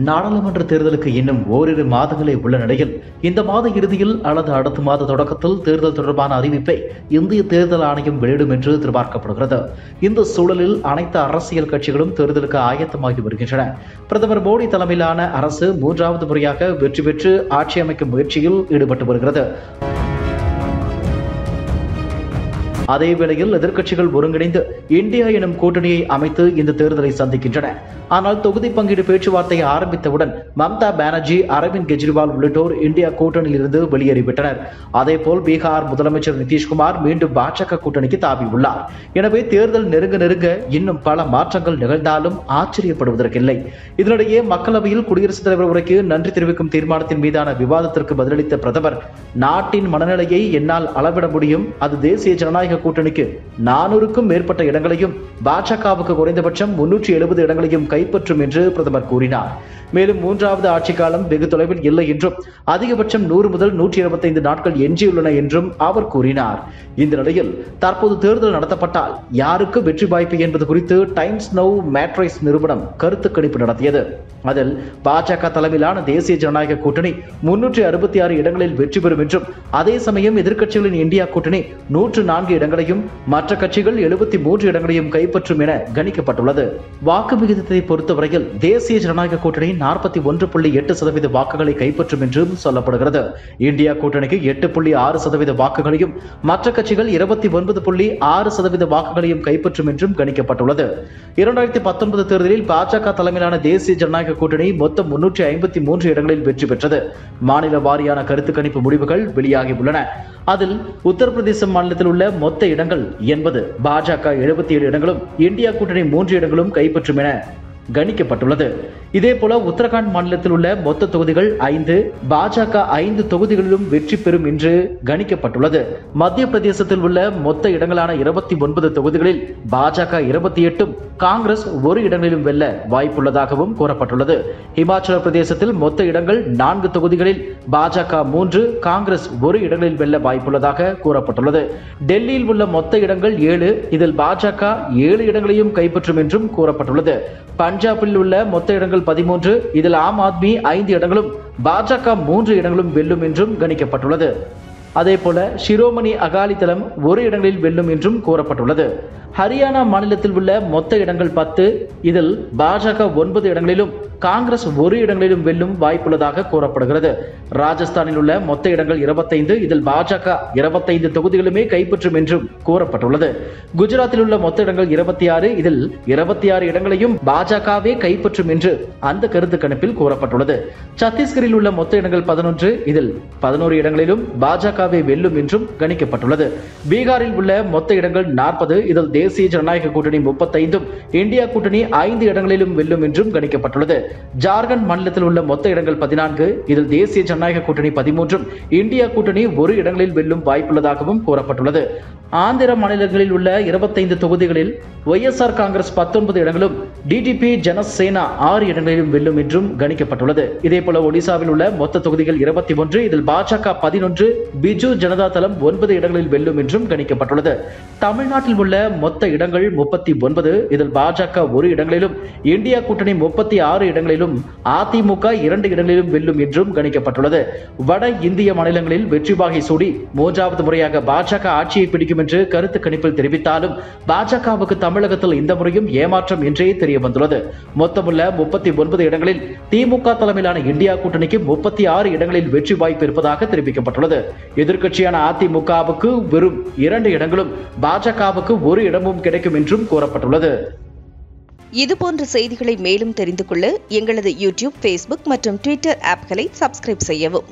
நாடாளுமன்ற தேர்தலுக்கு இன்னும் ஓரிரு மாதங்களே உள்ள நிலையில் இந்த மாத இறுதியில் அல்லது அடுத்த மாத தொடக்கத்தில் தேர்தல் தொடர்பான அறிவிப்பை இந்திய தேர்தல் ஆணையம் வெளியிடும் என்று எதிர்பார்க்கப்படுகிறது. இந்த சூழலில் அனைத்து அரசியல் கட்சிகளும் தேர்தலுக்கு ஆயத்தமாகி வருகின்றன. பிரதமர் மோடி தலைமையிலான அரசு 3வது முறையாக வெற்றி பெற்று ஆட்சி அமைக்கும் முயற்சியில் ஈடுபட்டு வருகிறது. அதேவேளையில் எதிர்க்கட்சிகள் ஒருங்கிணைந்து இந்தியா எனும் கூட்டணியை அமைத்து இந்த தேர்தலை சந்திக்கின்றன. ஆனால் தொகுதி பங்கீடு பேச்சுவார்த்தை ஆரம்பித்தவுடன் மம்தா பானர்ஜி, அரவிந்த் கெஜ்ரிவால் உள்ளிட்டோர் இந்தியா கூட்டணியில் இருந்து வெளியேறிவிட்டனர். அதேபோல் பீகார் முதலமைச்சர் நிதிஷ்குமார் மீண்டும் பாஜக கூட்டணிக்கு தாவியுள்ளார். எனவே தேர்தல் நெருங்க நெருங்க இன்னும் பல மாற்றங்கள் நிகழ்ந்தாலும் ஆச்சரியப்படுவதற்கில்லை. இதனிடையே மக்களவையில் குடியரசுத் தலைவர் உரைக்கு நன்றி தெரிவிக்கும் தீர்மானத்தின் மீதான விவாதத்திற்கு பதிலளித்த பிரதமர், நாட்டின் மனநிலையை என்னால் அளவிட முடியும். அது தேசிய ஜனநாயக கூட்டணிக்கு 400க்கும் மேற்பட்ட இடங்களையும் பாஜகவுக்கு குறைந்தபட்சம் 370 இடங்களையும் கைப்பற்றும் என்று பிரதமர் கூறினார். மேலும் 3வது ஆட்சி காலம் வெகு தொலைவில் இல்லை என்றும் அதிகபட்சம் 100 முதல் 125 நாட்கள் எஞ்சியுள்ளன என்றும் அவர் கூறினார். இந்த நிலையில் தற்போது தேர்தல் நடத்தப்பட்டால் யாருக்கு வெற்றி வாய்ப்பு என்பது குறித்து டைம்ஸ் நவ் மேட்ரைஸ் நிறுவனம் கருத்து கணிப்பு நடத்தியது. அதில் பாஜக தலைமையிலான தேசிய ஜனநாயக கூட்டணி 366 இடங்களில் வெற்றி பெறும் என்றும், அதே சமயம் எதிர்க்கட்சிகளின் இந்தியா கூட்டணி 104 இடங்களையும் மற்ற கட்சிகள் 73 இடங்களையும் கைப்பற்றும் என கணிக்கப்பட்டுள்ளது. வாக்கு விகிதத்தை பொறுத்தவரையில் தேசிய ஜனநாயக கூட்டணி 41.8% வாக்குகளை கைப்பற்றும் என்றும் சொல்லப்படுகிறது. இந்தியா கூட்டணிக்கு 8.6% வாக்குகளையும் மற்ற கட்சிகள் 29.6% வாக்குகளையும் கைப்பற்றும் என்றும் கணிக்கப்பட்டுள்ளது. 2019 தேர்தலில் பாஜக தலைமையிலான தேசிய ஜனநாயக கூட்டணி மொத்தம் 353 இடங்களில் வெற்றி பெற்றது. மாநில வாரியான கருத்து கணிப்பு முடிவுகள் வெளியாகியுள்ளன. அதில் உத்தரப்பிரதேச மாநிலத்தில் உள்ள மொத்த இடங்கள் 80, பாஜக 77 இடங்களும் இந்தியா கூட்டணி 3 இடங்களும் கைப்பற்றும் என கணிக்கப்பட்டுள்ளது. இதேபோல உத்தரகாண்ட் மாநிலத்தில் உள்ள மொத்த தொகுதிகள் 5, பாஜக 5 தொகுதிகளிலும் வெற்றி பெறும் என்று கணிக்கப்பட்டுள்ளது. மத்திய பிரதேசத்தில் உள்ள மொத்த இடங்களான 29 தொகுதிகளில் பாஜக 28, காங்கிரஸ் 1 இடங்களிலும் வெல்ல வாய்ப்புள்ளதாகவும் கூறப்பட்டுள்ளது. இமாச்சல பிரதேசத்தில் மொத்த இடங்கள் 4 தொகுதிகளில் பாஜக 3, காங்கிரஸ் 1 இடங்களில் வெல்ல வாய்ப்புள்ளதாக கூறப்பட்டுள்ளது. டெல்லியில் உள்ள மொத்த இடங்கள் 7, இதில் பாஜக 7 இடங்களையும் கைப்பற்றும் என்றும் கூறப்பட்டுள்ளது. பஞ்சாபில் உள்ள மொத்த இடங்கள் 13, இதில் ஆம் ஆத்மி 5 இடங்களும் பாஜக 3 இடங்களும் வெல்லும் என்றும் கணிக்கப்பட்டுள்ளது. அதேபோல ஷிரோமணி அகாலிதளம் 1 இடங்களில் வெல்லும் என்றும் கூறப்பட்டுள்ளது. ஹரியானா மாநிலத்தில் உள்ள மொத்த இடங்கள் 10, இதில் பாஜக 9 இடங்களிலும் காங்கிரஸ் 1 இடங்களிலும் வெல்லும் வாய்ப்புள்ளதாக கூறப்படுகிறது. ராஜஸ்தானில் உள்ள மொத்த இடங்கள் 25, இதில் பாஜக 25 தொகுதிகளுமே கைப்பற்றும் என்றும் கூறப்பட்டுள்ளது. குஜராத்தில் உள்ள மொத்த இடங்கள் 26, இதில் 26 இடங்களையும் பாஜகவே கைப்பற்றும் என்று அந்த கருத்து கணிப்பில் கூறப்பட்டுள்ளது. சத்தீஸ்கரில் உள்ள மொத்த இடங்கள் 11, இதில் 11 இடங்களிலும் பாஜகவே வெல்லும் என்றும் கணிக்கப்பட்டுள்ளது. பீகாரில் உள்ள மொத்த இடங்கள் 40, இதில் தேசிய ஜனநாயக கூட்டணி 35, இந்தியா கூட்டணி 5 இடங்களிலும் வெல்லும் என்றும் கணிக்கப்பட்டுள்ளது. ஜார்க்கண்ட் மாநிலத்தில் உள்ள மொத்த இடங்கள் 14, இதில் தேசிய ஜனநாயக கூட்டணி 13, இந்தியா கூட்டணி 1 இடங்களில் வெல்லும் வாய்ப்புள்ளதாகவும் கூறப்பட்டுள்ளது. ஆந்திர மாநிலங்களில் உள்ள 25 தொகுதிகளில் ஒய்எஸ்ஆர் காங்கிரஸ் 19 இடங்களும் டிடிபி ஜனசேனா 6 இடங்களிலும் வெல்லும் என்றும் கணிக்கப்பட்டுள்ளது. இதேபோல ஒடிசாவில் உள்ள மொத்த தொகுதிகள் 21, இதில் பாஜக 11, பிஜு ஜனதா தளம் 9 இடங்களில் வெல்லும் என்றும் கணிக்கப்பட்டுள்ளது. தமிழ்நாட்டில் உள்ள மொத்த இடங்கள் 39, இதில் பாஜக 1 இடங்களிலும் இந்தியா கூட்டணி 36 இடங்களிலும் அதிமுக 2 இடங்களிலும் வெல்லும் என்றும் கணிக்கப்பட்டுள்ளது. வட இந்திய மாநிலங்களில் வெற்றி வாகை சூடி 3வது முறையாக பாஜக ஆட்சியை பிடிக்கும் என்று கருத்து கணிப்பில் தெரிவித்தாலும் பாஜகவுக்கு தமிழகத்தில் இந்த முறையும் ஏமாற்றம் என்றே தெரிய வந்துள்ளது. மொத்தமுள்ள 39 இடங்களில் திமுக தலைமையிலான இந்தியா கூட்டணிக்கு 36 இடங்களில் வெற்றி வாய்ப்பு இருப்பதாக தெரிவிக்கப்பட்டுள்ளது. எதிர்க்கட்சியான அதிமுகவுக்கு வெறும் 2 இடங்களும் பாஜகவுக்கு 1 இடமும் கிடைக்கும் என்றும் கூறப்பட்டுள்ளது. இதுபோன்ற செய்திகளை மேலும் தெரிந்து கொள்ள எங்களது யூடியூப், Facebook மற்றும் Twitter ஆப்களை சப்ஸ்கிரைப் செய்யவும்.